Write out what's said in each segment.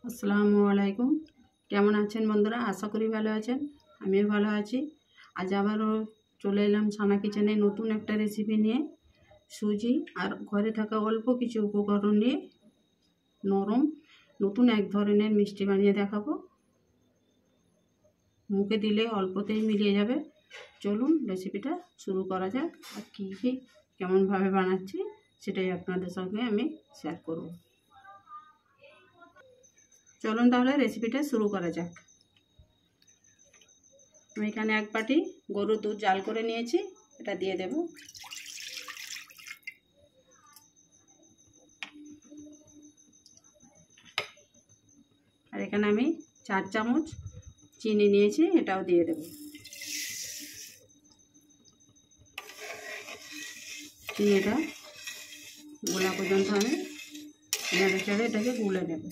আসসালামু আলাইকুম। কেমন আছেন বন্ধুরা? আশা করি ভালো আছেন। আমিও ভালো আছি। আজ আবারও চলে এলাম সানা কিচেনে নতুন একটা রেসিপি নিয়ে। সুজি আর ঘরে থাকা অল্প কিছু উপকরণ নিয়ে নরম নতুন এক ধরনের মিষ্টি বানিয়ে দেখাবো। মুখে দিলে অল্পতেই মিলিয়ে যাবে। চলুন রেসিপিটা শুরু করা যাক। আর কী কেমনভাবে বানাচ্ছি সেটাই আপনাদের সঙ্গে আমি শেয়ার করব। চলুন তাহলে রেসিপিটা শুরু করা যাক। আমি এখানে এক বাটি গরুর দুধ জাল করে নিয়েছি, এটা দিয়ে দেব। আর এখানে আমি 4 চামচ চিনি নিয়েছি, এটাও দিয়ে দেব। চিনিটা গোলা পর্যন্ত আমি নেড়ে চেড়ে এটাকে গুলে নেব।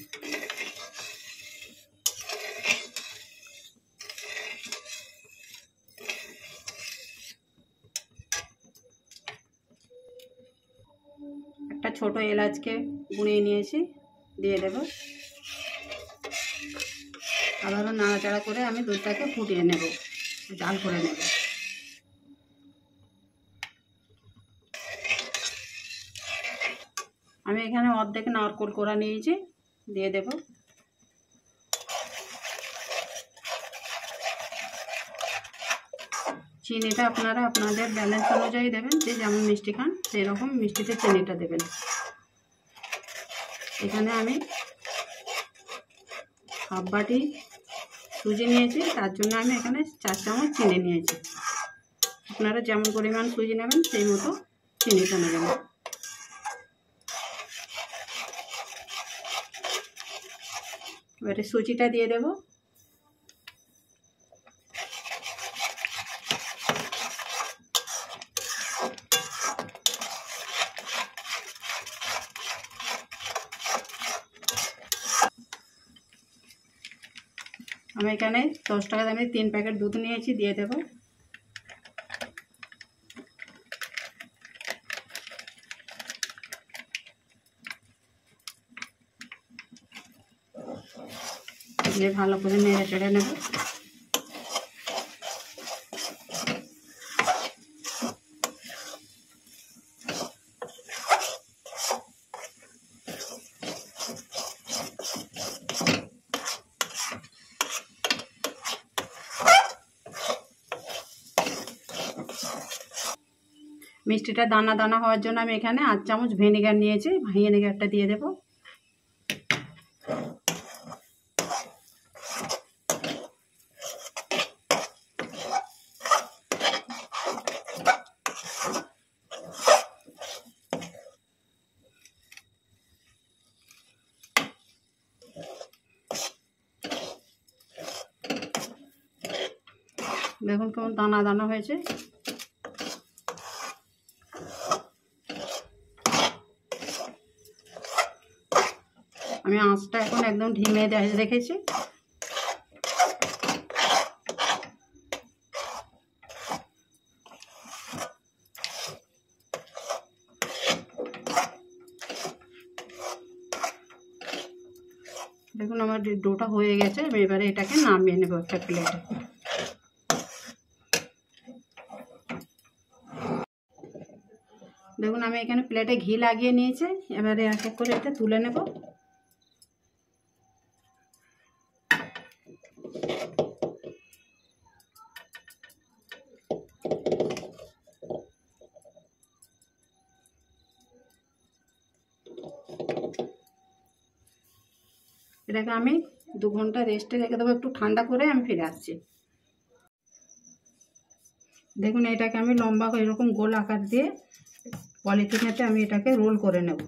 একটা ছোট এলাচকে গুঁড়িয়ে নিয়েছি, দিয়ে দেব। আবারও নাড়াচাড়া করে আমি দুধটাকে ফুটিয়ে নেব, জাল করে নেব। আমি এখানে অর্ধেক নারকেল কোড়া নিয়েছি, দিয়ে দেব। চিনিটা আপনারা আপনাদের ব্যালেন্স অনুযায়ী দেবেন, যে যেমন মিষ্টি খান সেই রকম মিষ্টিতে চিনিটা দেবেন। এখানে আমি হাফ বাটি সুজি নিয়েছি, তার জন্য আমি এখানে 4 চামচ চিনি নিয়েছি। আপনারা যেমন পরিমাণ সুজি নেবেন সেই মতো চিনিটা নেবেন। এবারে সুজিটা দিয়ে দেব। আমি এখানে 10 টাকা দামের 3 প্যাকেট দুধ নিয়েছি, দিয়ে দেব। দিয়ে ভালো করে নেড়ে চেড়ে নেব। মিষ্টিটা দানা দানা হওয়ার জন্য আমি এখানে 8 চামচ ভিনেগার নিয়েছি, ভিনেগারটা দিয়ে দেব। দেখুন কেমন দানা দানা হয়েছে। আমি আঁচটা এখন একদম ধিমে রেখেছি। দেখুন আমার ডোটা হয়ে গেছে। আমি এবারে এটাকে নামিয়ে নেব একটা প্লেটে। দেখুন আমি এখানে প্লেটে ঘি লাগিয়ে নিয়েছি, এবারে এক এক করে এটা তুলে নেব। এটাকে আমি 2 ঘন্টা রেস্টে রেখে দেবো, একটু ঠান্ডা করে আমি ফিরে আসছি। দেখুন এটাকে আমি লম্বা করে এরকম গোল আকার দিয়ে পলিথিনেতে আমি এটাকে রোল করে নেব।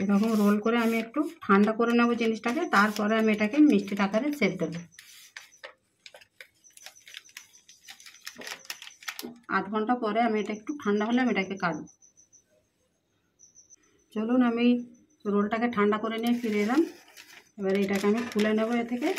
এরকম রোল করে আমি একটু ঠান্ডা করে নেব জিনিসটাকে, তারপরে আমি এটাকে মিষ্টির আকারে সেপ দেবো। আধ ঘন্টা পরে আমি এটা একটু ঠান্ডা হলে আমি এটাকে কাটবো। চলুন আমি রোলটাকে ঠান্ডা করে নিয়ে ফিরে এলাম। এবারে এটাকে আমি খুলে নেব এ থেকে।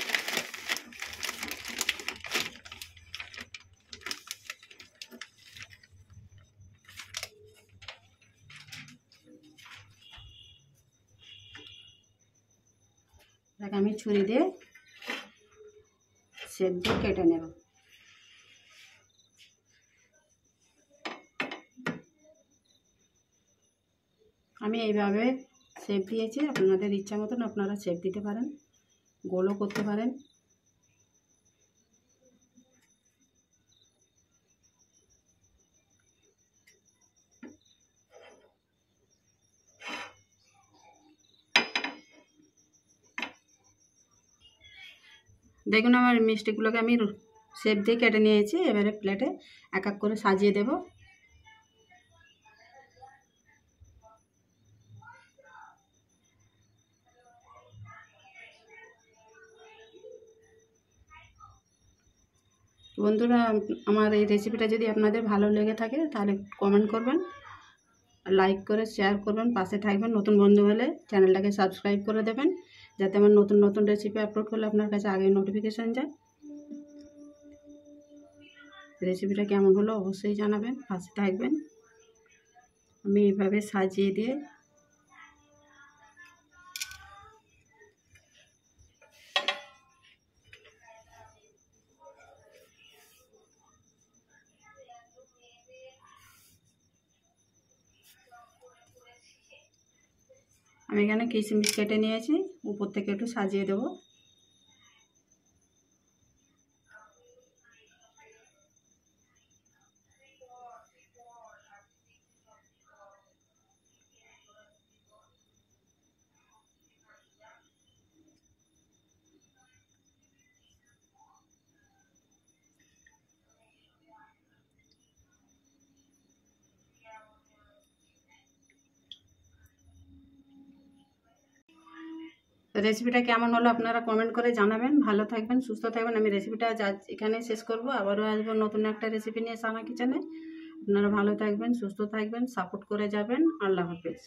এটাকে আমি ছুরি দিয়ে শেপ দিয়ে কেটে নেব। আমি এইভাবে শেপ দিয়েছি, আপনাদের ইচ্ছা মতন আপনারা শেপ দিতে পারেন, গোলও করতে পারেন। দেখুন আমার মিষ্টিগুলোকে আমি শেপ দিয়ে কেটে নিয়েছি। এবারে প্লেটে এক এক করে সাজিয়ে দেব। বন্ধুরা, আমার এই রেসিপিটা যদি আপনাদের ভালো লেগে থাকে তাহলে কমেন্ট করবেন, লাইক করে শেয়ার করবেন, পাশে থাকবেন। নতুন বন্ধু হলে চ্যানেলটাকে সাবস্ক্রাইব করে দেবেন, যাতে আমার নতুন নতুন রেসিপি আপলোড করলে আপনার কাছে আগে নোটিফিকেশান যায়। রেসিপিটা কেমন হলো অবশ্যই জানাবেন, পাশে থাকবেন। আমি এইভাবে সাজিয়ে দিয়ে আমি এখানে কিশমিশ কেটে নিয়েছি, উপর থেকে একটু সাজিয়ে দেব। রেসিপিটা কেমন হলো আপনারা কমেন্ট করে জানাবেন। ভালো থাকবেন, সুস্থ থাকবেন। আমি রেসিপিটা এখানে শেষ করব, আবারও আসবো নতুন একটা রেসিপি নিয়ে সানা কিচেনে। আপনারা ভালো থাকবেন, সুস্থ থাকবেন, সাপোর্ট করে যাবেন। আল্লাহ হাফেজ।